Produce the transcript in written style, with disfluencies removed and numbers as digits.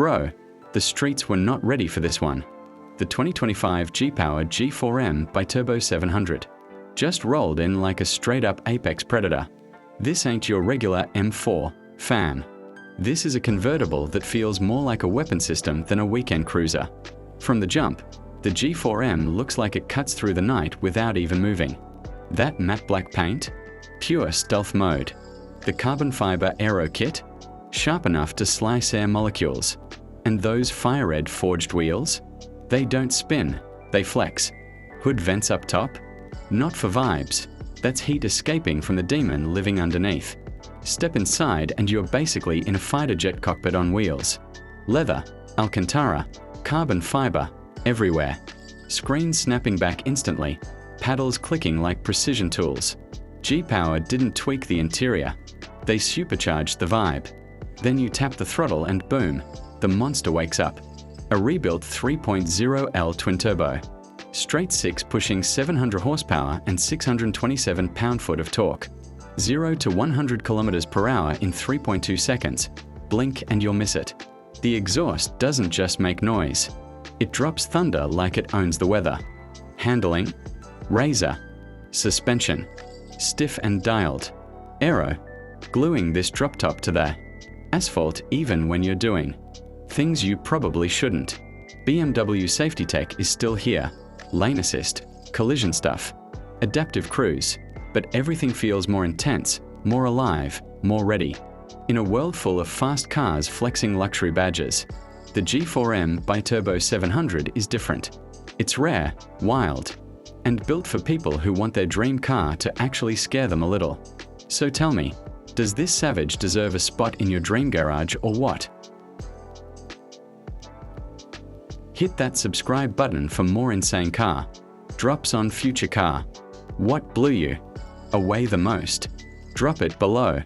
Bro, the streets were not ready for this one. The 2025 G-Power G4M Bi-Turbo 700 just rolled in like a straight-up apex predator. This ain't your regular M4, fam. This is a convertible that feels more like a weapon system than a weekend cruiser. From the jump, the G4M looks like it cuts through the night without even moving. That matte black paint? Pure stealth mode. The carbon fiber aero kit? Sharp enough to slice air molecules. And those fire red forged wheels? They don't spin, they flex. Hood vents up top? Not for vibes. That's heat escaping from the demon living underneath. Step inside and you're basically in a fighter jet cockpit on wheels. Leather, Alcantara, carbon fiber, everywhere. Screen snapping back instantly, paddles clicking like precision tools. G-Power didn't tweak the interior. They supercharged the vibe. Then you tap the throttle and boom, the monster wakes up. A rebuilt 3.0L twin-turbo. Straight 6 pushing 700 horsepower and 627 pound-foot of torque. 0 to 100 kilometers per hour in 3.2 seconds. Blink and you'll miss it. The exhaust doesn't just make noise. It drops thunder like it owns the weather. Handling? Razor. Suspension? Stiff and dialed. Aero? Gluing this drop top to the asphalt even when you're doing things you probably shouldn't. BMW safety tech is still here. Lane assist, collision stuff, adaptive cruise, but everything feels more intense, more alive, more ready. In a world full of fast cars flexing luxury badges, the G4M Bi-Turbo 700 is different. It's rare, wild, and built for people who want their dream car to actually scare them a little. So tell me, does this savage deserve a spot in your dream garage or what? Hit that subscribe button for more insane car drops on Future Car. What blew you away the most? Drop it below.